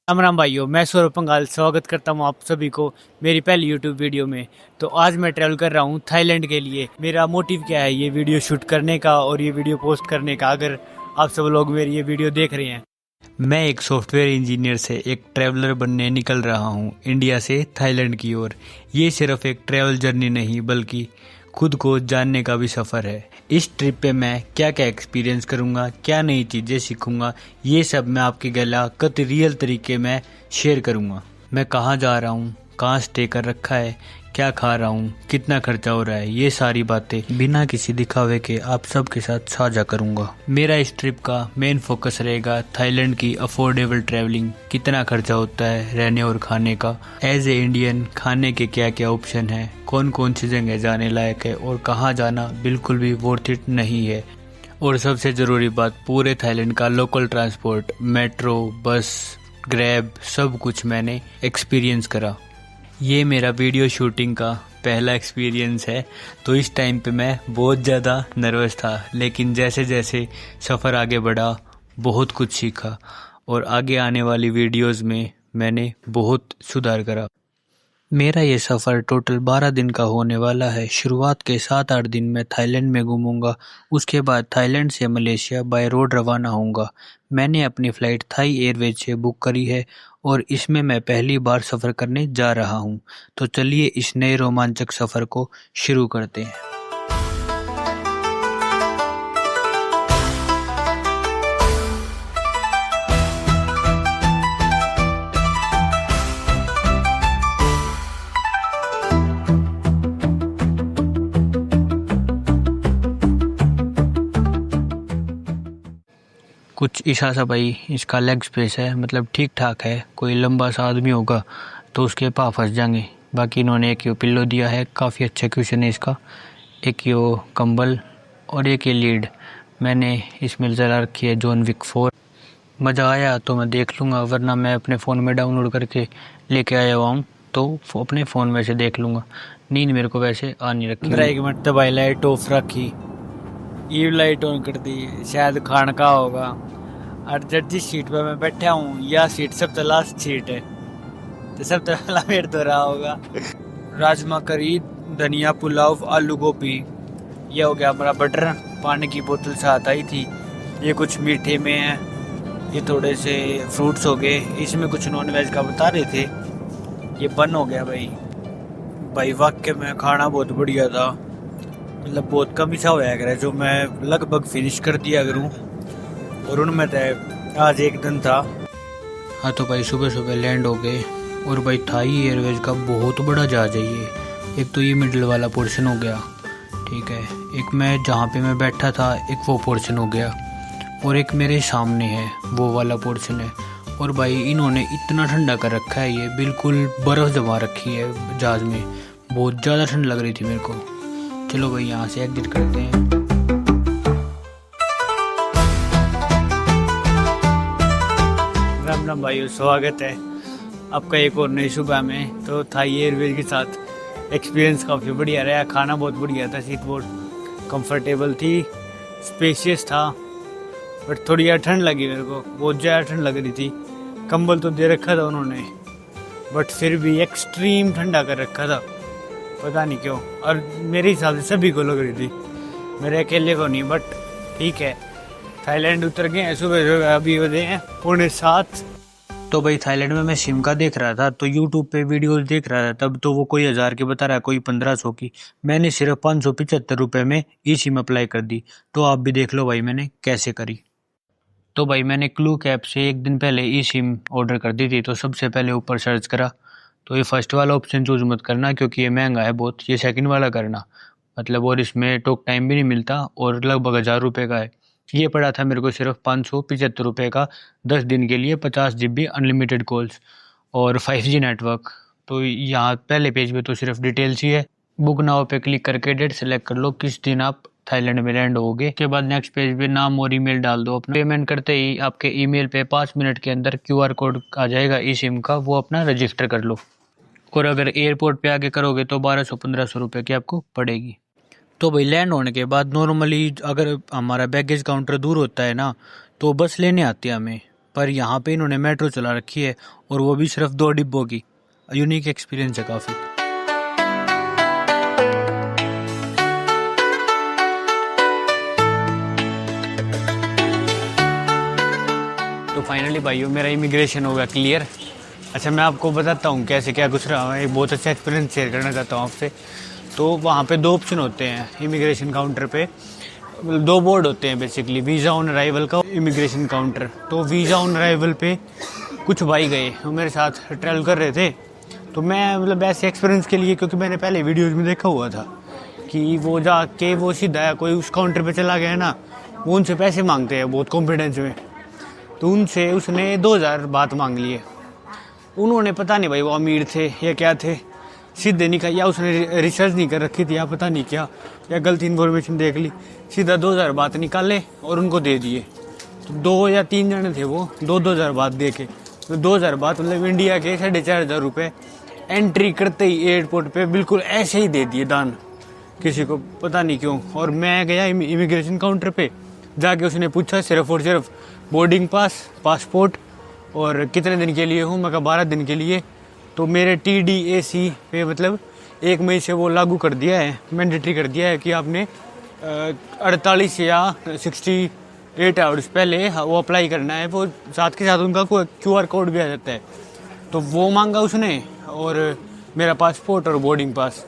राम राम भाइयों, मैं सौरभ पंगाल स्वागत करता हूँ आप सभी को मेरी पहली यूट्यूब वीडियो में। तो आज मैं ट्रैवल कर रहा हूँ थाईलैंड के लिए। मेरा मोटिव क्या है ये वीडियो शूट करने का और ये वीडियो पोस्ट करने का, अगर आप सब लोग मेरी ये वीडियो देख रहे हैं। मैं एक सॉफ्टवेयर इंजीनियर से एक ट्रैवलर बनने निकल रहा हूँ इंडिया से थाईलैंड की ओर। ये सिर्फ एक ट्रैवल जर्नी नहीं बल्कि खुद को जानने का भी सफ़र है। इस ट्रिप पे मैं क्या क्या एक्सपीरियंस करूँगा, क्या नई चीज़ें सीखूँगा, ये सब मैं आपके गलाकत रियल तरीके में शेयर करूँगा। मैं कहाँ जा रहा हूँ, कहाँ स्टे कर रखा है, क्या खा रहा हूँ, कितना खर्चा हो रहा है, ये सारी बातें बिना किसी दिखावे के आप सबके साथ साझा करूँगा। मेरा इस ट्रिप का मेन फोकस रहेगा थाईलैंड की अफोर्डेबल ट्रैवलिंग, कितना खर्चा होता है रहने और खाने का, एज ए इंडियन खाने के क्या क्या ऑप्शन है, कौन कौन सी जगह जाने लायक है और कहाँ जाना बिल्कुल भी वर्थ इट नहीं है। और सबसे ज़रूरी बात, पूरे थाईलैंड का लोकल ट्रांसपोर्ट, मेट्रो, बस, ग्रैब, सब कुछ मैंने एक्सपीरियंस करा। ये मेरा वीडियो शूटिंग का पहला एक्सपीरियंस है, तो इस टाइम पे मैं बहुत ज़्यादा नर्वस था, लेकिन जैसे जैसे सफ़र आगे बढ़ा बहुत कुछ सीखा और आगे आने वाली वीडियोस में मैंने बहुत सुधार करा। मेरा ये सफ़र टोटल 12 दिन का होने वाला है। शुरुआत के 7-8 दिन मैं थाईलैंड में घूमूंगा, उसके बाद थाईलैंड से मलेशिया बाय रोड रवाना होऊंगा। मैंने अपनी फ़्लाइट थाई एयरवेज से बुक करी है और इसमें मैं पहली बार सफ़र करने जा रहा हूँ। तो चलिए इस नए रोमांचक सफ़र को शुरू करते हैं। कुछ ऐसा सा भाई, इसका लेग स्पेस है, मतलब ठीक ठाक है। कोई लंबा सा आदमी होगा तो उसके पाँव फंस जाएंगे। बाकी इन्होंने एक यो पिल्लो दिया है, काफ़ी अच्छा क्वेश्चन है इसका। एक यो कंबल और एक ये लीड मैंने इसमें जला रखी है, जॉन विक 4। मज़ा आया तो मैं देख लूँगा, वरना मैं अपने फ़ोन में डाउनलोड करके लेके आया हुआ हूँ तो अपने फ़ोन में से देख लूँगा। नींद मेरे को वैसे आ नहीं रखी। 15 मिनट दबाई, लाइट ऑफ रखी, ईव लाइट ऑन कर दी, शायद खान का होगा। और जिस सीट पर मैं बैठा हूँ यह सीट सबसे लास्ट सीट है, तो सबसे पहला वेट तो रहा होगा। राजमा करी, धनिया पुलाव, आलू गोभी, ये हो गया हमारा बटर। पानी की बोतल साथ आई थी। ये कुछ मीठे में है, ये थोड़े से फ्रूट्स हो गए, इसमें कुछ नॉन वेज का बता रहे थे। ये बन हो गया भाई वाकई में खाना बहुत बढ़िया था। मतलब बहुत कम ही सा होया करे जो मैं लगभग फिनिश कर दिया करूँ, और उनमें तो आज एक दिन था। हाँ तो भाई सुबह सुबह लैंड हो गए, और भाई थाई एयरवेज का बहुत बड़ा जहाज है ये। एक तो ये मिडिल वाला पोर्शन हो गया, ठीक है, एक मैं जहाँ पे मैं बैठा था एक वो पोर्शन हो गया, और एक मेरे सामने है वो वाला पोर्शन है। और भाई इन्होंने इतना ठंडा कर रखा है, ये बिल्कुल बर्फ़ जमा रखी है जहाज़ में। बहुत ज़्यादा ठंड लग रही थी मेरे को। चलो भाई यहाँ से एग्जिट करते हैं। राम राम भाइयों, स्वागत है आपका एक और नई सुबह में। तो थाई एयरवेज के साथ एक्सपीरियंस काफ़ी बढ़िया रहा। खाना बहुत बढ़िया था, सीट बहुत कंफर्टेबल थी, स्पेशियस था, बट थोड़ी यार ठंड लगी मेरे को, बहुत ज़्यादा ठंड लग रही थी। कंबल तो दे रखा था उन्होंने, बट फिर भी एक्सट्रीम ठंडा कर रखा था, पता नहीं क्यों। और मेरे हिसाब से सभी को लग रही थी, मेरे अकेले को नहीं, बट ठीक है। थाईलैंड उतर गए हैं सुबह सुबह, अभी बजे हैं 6:45। तो भाई थाईलैंड में मैं सिम का देख रहा था, तो यूट्यूब पे वीडियोस देख रहा था, तब तो वो कोई 1000 की बता रहा है, कोई 1500 की। मैंने सिर्फ 575 रुपये में ई सिम अप्लाई कर दी। तो आप भी देख लो भाई मैंने कैसे करी। तो भाई मैंने क्लूक ऐप से एक दिन पहले ई सिम ऑर्डर कर दी थी। तो सबसे पहले ऊपर सर्च करा, तो ये फर्स्ट वाला ऑप्शन चूज मत करना क्योंकि ये महंगा है बहुत। ये सेकंड वाला करना, मतलब, और इसमें टॉक टाइम भी नहीं मिलता, और लगभग 1000 रुपये का है। ये पड़ा था मेरे को सिर्फ 575 रुपये का, 10 दिन के लिए 50 GB अनलिमिटेड कॉल्स और 5G नेटवर्क। तो यहाँ पहले पेज पे तो सिर्फ डिटेल्स ही है। बुक नाउ पे क्लिक करके डेट सेलेक्ट कर लो किस दिन आप थाईलैंड में लैंड होगे। के बाद नेक्स्ट पेज पे नाम और ईमेल डाल दो अपना। पेमेंट करते ही आपके ईमेल पे 5 मिनट के अंदर QR कोड आ जाएगा ई सिम का, वो अपना रजिस्टर कर लो। और अगर एयरपोर्ट पे आके करोगे तो 1200-1500 रुपये की आपको पड़ेगी। तो भाई लैंड होने के बाद नॉर्मली अगर हमारा बैगेज काउंटर दूर होता है ना, तो बस लेने आती है हमें। पर यहाँ पे इन्होंने मेट्रो चला रखी है और वो भी सिर्फ 2 डिब्बों की। यूनिक एक्सपीरियंस है काफ़ी। तो फाइनली भाइयों मेरा इमिग्रेशन हो गया क्लियर। अच्छा मैं आपको बताता हूँ कैसे क्या कुछ रहा है, एक बहुत अच्छा एक्सपीरियंस शेयर करना चाहता हूँ आपसे। तो वहाँ पे 2 ऑप्शन होते हैं इमिग्रेशन काउंटर पे, 2 बोर्ड होते हैं बेसिकली, वीज़ा ऑन अराइवल का, इमिग्रेशन काउंटर। तो वीज़ा ऑन अराइवल पे कुछ भाई गए, वो मेरे साथ ट्रैवल कर रहे थे। तो मैं मतलब ऐसे एक्सपीरियंस के लिए, क्योंकि मैंने पहले वीडियोज़ में देखा हुआ था कि वो जाके वो सीधा कोई उस काउंटर पे चला गया ना, वो उनसे पैसे मांगते हैं बहुत कॉन्फिडेंस में। तो उनसे उसने 2000 बात मांग लिए। उन्होंने पता नहीं भाई वो अमीर थे या क्या थे, सीधे नहीं कहा, या उसने रिसर्च नहीं कर रखी थी या पता नहीं क्या, या गलती इन्फॉर्मेशन देख ली, सीधा 2000 बात निकाले और उनको दे दिए। तो 2 या 3 जने थे वो, 2-2000 बात दे के, तो 2000 बात मतलब इंडिया के 4500 रुपये एंट्री करते ही एयरपोर्ट पे बिल्कुल ऐसे ही दे दिए दान, किसी को पता नहीं क्यों। और मैं गया इमिग्रेशन काउंटर पे, जाके उसने पूछा सिर्फ और सिर्फ बोर्डिंग पास, पासपोर्ट और कितने दिन के लिए हूँ। मैं कहा 12 दिन के लिए। तो मेरे TDAC पे मतलब 1 मई से वो लागू कर दिया है, मैंडेटरी कर दिया है कि आपने 48 या 68 आवर्स पहले वो अप्लाई करना है। वो साथ के साथ उनका QR कोड भी आ जाता है। तो वो मांगा उसने, और मेरा पासपोर्ट और बोर्डिंग पास,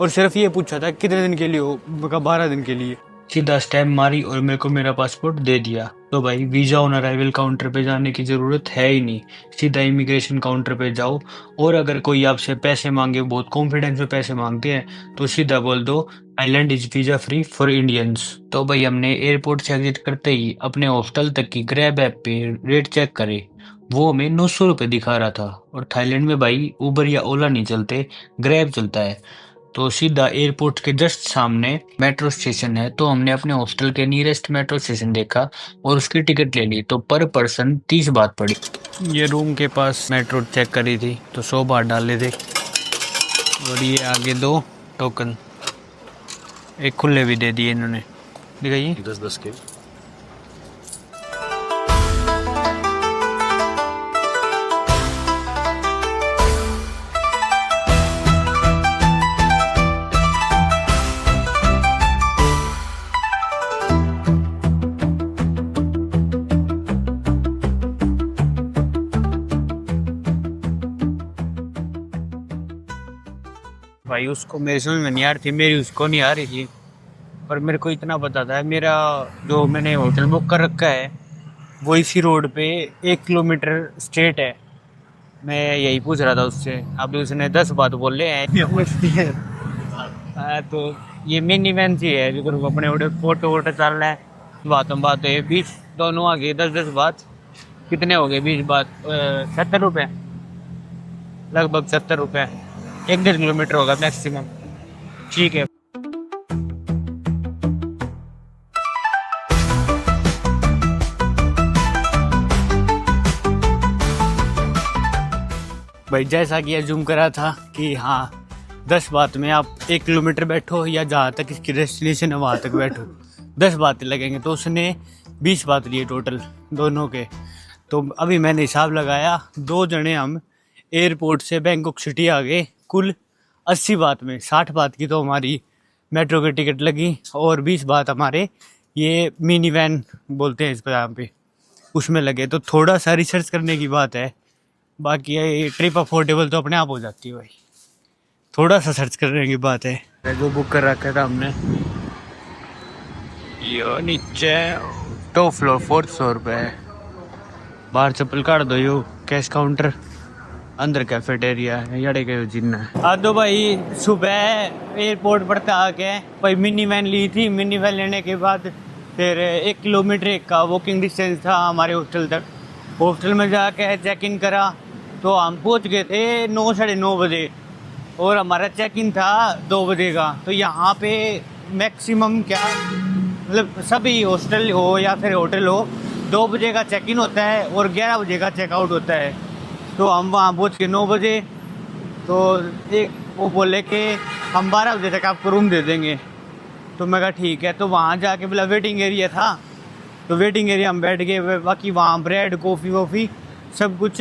और सिर्फ ये पूछा था कितने दिन के लिए हो। मैं कहा 12 दिन के लिए। सीधा स्टैम्प मारी और मेरे को मेरा पासपोर्ट दे दिया। तो भाई वीज़ा ऑन अराइवल काउंटर पे जाने की ज़रूरत है ही नहीं, सीधा इमिग्रेशन काउंटर पे जाओ। और अगर कोई आपसे पैसे मांगे, बहुत कॉन्फिडेंस में पैसे मांगते हैं, तो सीधा बोल दो Thailand is visa free for Indians. तो भाई हमने एयरपोर्ट से एग्जिट करते ही अपने हॉस्टल तक की ग्रैब ऐप पे रेट चेक करे, वो हमें 900 रुपये दिखा रहा था। और थाईलैंड में भाई उबर या ओला नहीं चलते, ग्रैब चलता है। तो सीधा एयरपोर्ट के जस्ट सामने मेट्रो स्टेशन है, तो हमने अपने हॉस्टल के नियरेस्ट मेट्रो स्टेशन देखा और उसकी टिकट ले ली। तो पर पर्सन 30 बात पड़ी। ये रूम के पास मेट्रो चेक करी थी तो 100 बात डाले थे। और ये आगे 2 टोकन, एक खुले भी दे दिए इन्होंने, दिखाइए 10-10 के। भाई उसको मेरे समझ में नहीं आ रही थी, मेरी उसको नहीं आ रही थी। पर मेरे को इतना पता था, मेरा जो मैंने होटल बुक कर रखा है वो इसी रोड पे 1 किलोमीटर स्ट्रेट है। मैं यही पूछ रहा था उससे, अभी उसने 10 बात बोले हैं। तो ये मिनी वैन सी है जो अपने फोटो वोटो चल रहा है, बात है 20 दोनों आ गए, 10-10 बात कितने हो गए, 20 बात 70 रुपये, लगभग 70 रुपये, 1-1.5 किलोमीटर होगा मैक्सिमम। ठीक है भाई, जैसा कि अज्यूम करा था कि हाँ 10 बात में आप 1 किलोमीटर बैठो या जहाँ तक इसकी डेस्टिनेशन है वहाँ तक बैठो, 10 बातें लगेंगे। तो उसने 20 बात लिए टोटल दोनों के। तो अभी मैंने हिसाब लगाया, 2 जने हम एयरपोर्ट से बैंकॉक सिटी आ गए कुल 80 बात में। 60 बात की तो हमारी मेट्रो की टिकट लगी और 20 बात हमारे ये मिनी वैन बोलते हैं इस पर यहाँ पे, उसमें लगे। तो थोड़ा सा रिसर्च करने की बात है, बाकी ये ट्रिप अफोर्डेबल तो अपने आप हो जाती है भाई, थोड़ा सा सर्च करने की बात है। जो बुक कर रखा था हमने, ये नीचे टॉप फ्लोर 400 रुपये, बाहर चप्पल काट दो, यो कैश काउंटर, अंदर कैफेटेरिया है, यारे के जिन्ना है। हाँ तो भाई सुबह एयरपोर्ट पर आके भाई मिनी वैन ली थी। मिनी वैन लेने के बाद फिर 1 किलोमीटर का वॉकिंग डिस्टेंस था हमारे हॉस्टल तक। हॉस्टल में जाके चेक इन करा तो हम पहुंच गए थे 9 साढ़े 9 बजे और हमारा चेक इन था 2 बजे का। तो यहाँ पे मैक्सिमम क्या मतलब सभी हॉस्टल हो या फिर होटल हो 2 बजे का चेक इन होता है और 11 बजे का चेकआउट होता है। तो हम वहाँ पहुँच के 9 बजे, तो एक वो बोले कि हम 12 बजे तक आपको रूम दे देंगे। तो मैं कहा ठीक है। तो वहाँ जाके बोला वेटिंग एरिया था, तो वेटिंग एरिया में बैठ गए। बाकी वहाँ ब्रेड कॉफ़ी वॉफ़ी सब कुछ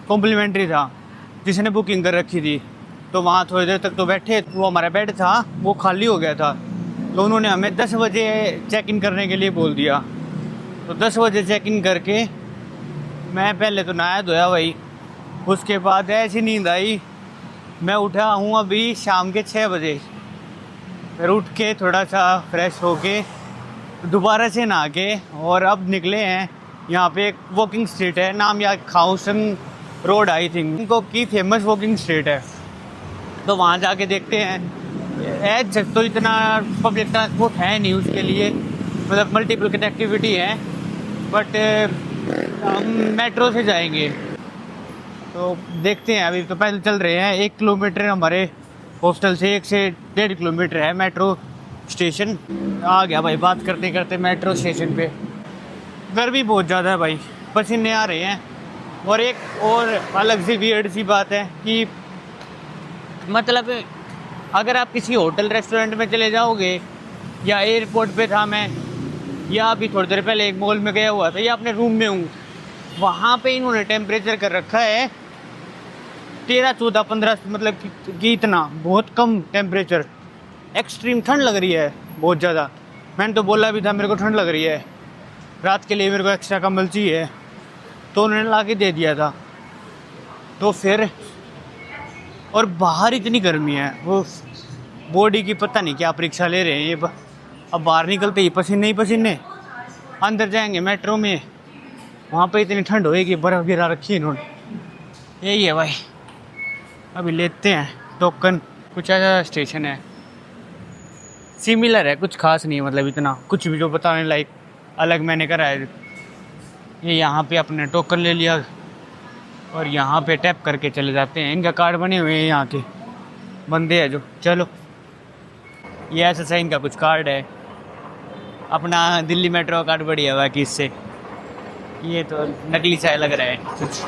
कॉम्प्लीमेंट्री था जिसने बुकिंग कर रखी थी। तो वहाँ थोड़ी देर तक तो बैठे, वो हमारा बेड था वो खाली हो गया था, तो उन्होंने हमें 10 बजे चेक इन करने के लिए बोल दिया। तो 10 बजे चेक इन करके मैं पहले तो नहाया धोया भाई, उसके बाद ऐसी नींद आई, मैं उठा हूँ अभी शाम के 6 बजे। फिर उठ के थोड़ा सा फ्रेश होके दोबारा से नहा के और अब निकले हैं। यहाँ पे एक वॉकिंग स्ट्रीट है, नाम या खाउसन रोड आई थिंक इनको की फेमस वॉकिंग स्ट्रीट है, तो वहाँ जाके देखते हैं। तो इतना पब्लिक ट्रांसपोर्ट है नहीं उसके लिए, मतलब मल्टीपल कनेक्टिविटी है, बट हम मेट्रो से जाएंगे। तो देखते हैं, अभी तो पैदल चल रहे हैं। 1 किलोमीटर हमारे हॉस्टल से 1 से 1.5 किलोमीटर है मेट्रो स्टेशन। आ गया भाई बात करते करते मेट्रो स्टेशन पे। गर्मी बहुत ज़्यादा है भाई, पसीने आ रहे हैं। और एक और अलग सी वियर्ड सी बात है कि मतलब अगर आप किसी होटल रेस्टोरेंट में चले जाओगे, या एयरपोर्ट पे था मैं, या अभी थोड़ी देर पहले एक मॉल में गया हुआ था, या अपने रूम में हूँ, वहाँ पे इन्होंने टेम्परेचर कर रखा है 13, 14, 15, मतलब कि इतना बहुत कम टेम्परेचर। एक्सट्रीम ठंड लग रही है बहुत ज़्यादा। मैंने तो बोला भी था मेरे को ठंड लग रही है, रात के लिए मेरे को एक्स्ट्रा कंबल चाहिए, तो उन्होंने ला के दे दिया था। तो फिर और बाहर इतनी गर्मी है, वो बॉडी की पता नहीं क्या परीक्षा ले रहे हैं ये। अब बाहर निकलते ही पसीने ही पसीने, अंदर जाएंगे मेट्रो में, वहाँ पे इतनी ठंड होएगी, बर्फ़ गिरा रखी है इन्होंने। यही है भाई, अभी लेते हैं टोकन। कुछ ऐसा स्टेशन है, सिमिलर है, कुछ खास नहीं है, मतलब इतना कुछ भी जो बताने लायक अलग मैंने करा है। ये यहाँ पे अपने टोकन ले लिया और यहाँ पे टैप करके चले जाते हैं। इनका कार्ड बने हुए हैं यहाँ के बंदे हैं जो। चलो ये ऐसा सा इनका कुछ कार्ड है, अपना दिल्ली मेट्रो का कार्ड बढ़िया हुआ कि इससे, ये तो नकली सा लग रहा है कुछ।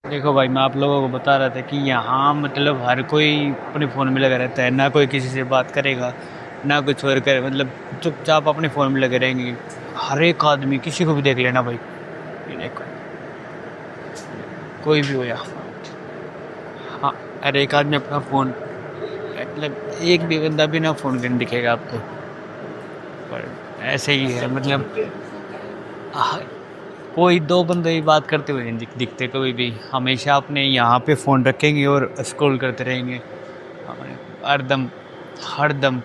देखो भाई, मैं आप लोगों को बता रहा था कि यहाँ मतलब हर कोई अपने फ़ोन में लगा रहता है, ना कोई किसी से बात करेगा ना कुछ और करे, मतलब चुपचाप अपने फ़ोन में लगे रहेंगे। हर एक आदमी, किसी को भी देख लेना भाई, ये देखो कोई भी हो या, हाँ हर एक आदमी अपना फ़ोन, मतलब एक भी बंदा बिना फ़ोन के नहीं दिखेगा आपको। पर ऐसे ही है, मतलब कोई 2 बंदे ही बात करते हुए नहीं दिखते कभी भी, हमेशा अपने यहाँ पे फ़ोन रखेंगे और स्क्रॉल करते रहेंगे हर दम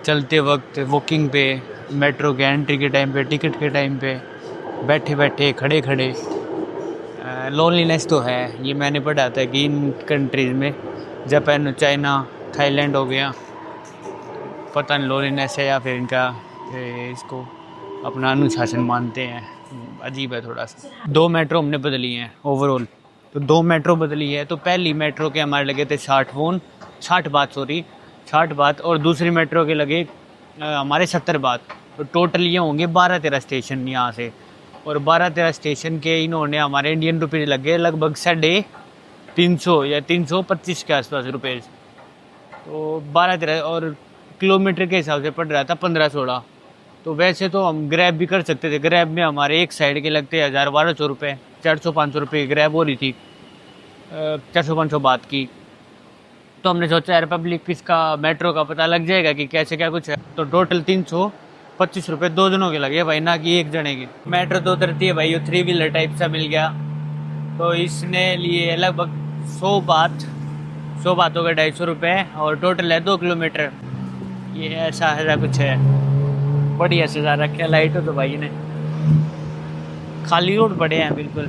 चलते वक्त, वॉकिंग पे, मेट्रो के एंट्री के टाइम पे, टिकट के टाइम पे, बैठे बैठे, खड़े खड़े। लोनलीनेस तो है, ये मैंने पढ़ा था कि इन कंट्रीज़ में, जापान, चाइना, थाईलैंड हो गया, पता नहीं लोनलीनेस है या फिर इनका इसको अपना अनुशासन मानते हैं, अजीब है थोड़ा सा। 2 मेट्रो हमने बदली हैं ओवरऑल, तो 2 मेट्रो बदली है। तो पहली मेट्रो के हमारे लगे थे 60 बात, और दूसरी मेट्रो के लगे हमारे 70 बात। तो टोटल ये होंगे 12-13 स्टेशन यहाँ से, और 12-13 स्टेशन के इन्होंने हमारे इंडियन रुपये लगे लगभग 350 या 325 के आसपास रुपये। तो 12-13 और किलोमीटर के हिसाब से पड़ रहा था 15-16। तो वैसे तो हम ग्रैब भी कर सकते थे, ग्रैब में हमारे एक साइड के लगते 1000-1200 रुपये, 400-500 रुपये की ग्रैब हो रही थी, 400-500 बात की। तो हमने सोचा रिपब्लिक इसका मेट्रो का पता लग जाएगा कि कैसे क्या कुछ है। तो टोटल 325 रुपये 2 जनों के लगे भाई, ना कि एक जने के। मेट्रो तो उतरती है भाई, वो 3 व्हीलर टाइप सा मिल गया, तो इसने लिए लगभग 100 बातों के 250 रुपये, और टोटल है 2 किलोमीटर। ये ऐसा कुछ है, बढ़िया सजा रखे लाइट हो तो भाई ने। खाली रोड पड़े हैं बिल्कुल,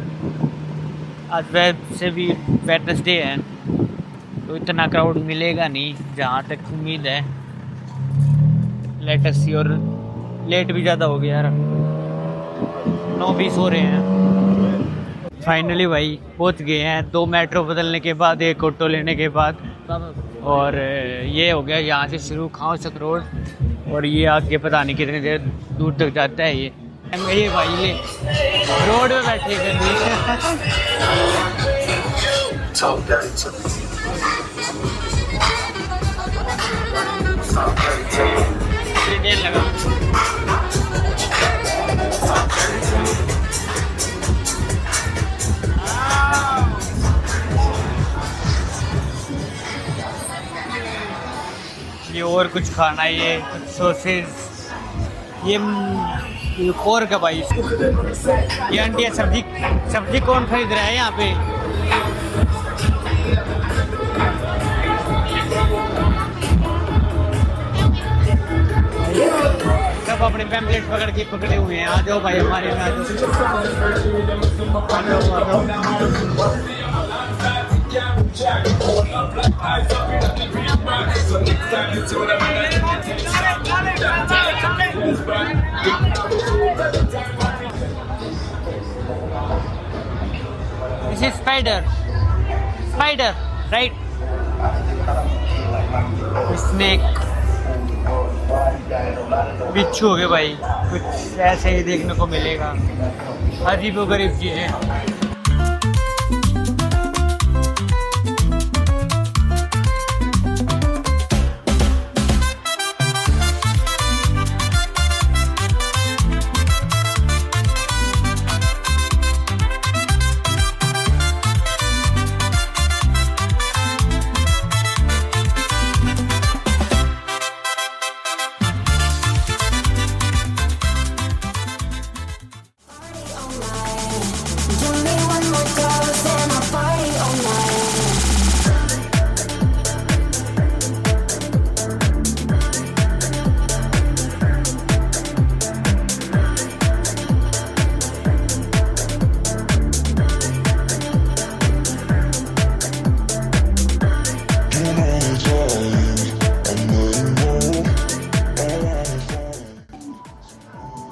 आज वैसे भी वेडनेसडे है तो इतना क्राउड मिलेगा नहीं जहाँ तक उम्मीद है। लेटेस्ट सी, और लेट भी ज़्यादा हो गया यार, 9:20 हो रहे हैं। फाइनली भाई पहुँच गए हैं 2 मेट्रो बदलने के बाद, 1 ऑटो लेने के बाद, और ये हो गया यहाँ से शुरू खाउसन रोड, और ये आगे पता नहीं कितनी देर दूर तक जाता है। ये भाई ये रोड में बैठे कर देर लगा। ये और कुछ खाना, ये कुछ सॉसेज, ये और का भाई। ये आंटी सब्जी कौन खरीद रहा है यहाँ पे? सब अपने पैम्पलेट पकड़े हुए हैं। आ जाओ भाई हमारे में, आ जाओ। This is spider, right? Snake, बिच्छू हो गए भाई। कुछ ऐसे ही देखने को मिलेगा, अजीबोगरीब चीजें।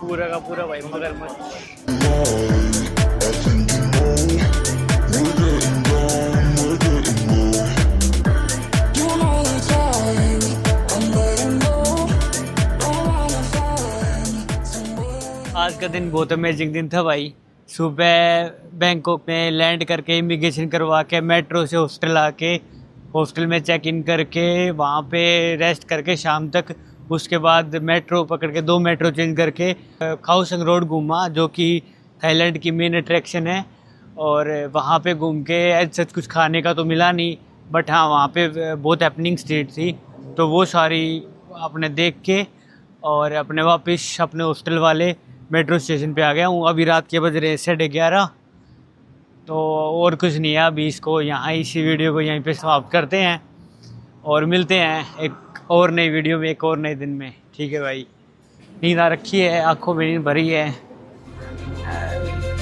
पूरा का पूरा भाई मगरमच्छ। आज का दिन बहुत अमेजिंग दिन था भाई। सुबह बैंकॉक में लैंड करके इमिग्रेशन करवा के मेट्रो से हॉस्टल आके हॉस्टल में चेक इन करके वहाँ पे रेस्ट करके शाम तक, उसके बाद मेट्रो पकड़ के 2 मेट्रो चेंज करके खाओ संग रोड घूमा, जो कि थाईलैंड की मेन अट्रैक्शन है। और वहाँ पे घूम के ऐसा कुछ खाने का तो मिला नहीं, बट हाँ वहाँ पे बहुत हैपनिंग स्ट्रीट थी, तो वो सारी अपने देख के और अपने वापस अपने हॉस्टल वाले मेट्रो स्टेशन पे आ गया हूँ। अभी रात के बज रहे 11:30, तो और कुछ नहीं है अभी। इसको यहाँ इसी वीडियो को यहीं पे समाप्त करते हैं और मिलते हैं एक और नई वीडियो में, एक और नए दिन में। ठीक है भाई, नींद आ रखी है, आंखों में नींद भरी है।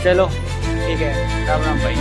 चलो ठीक है, राम राम भाई।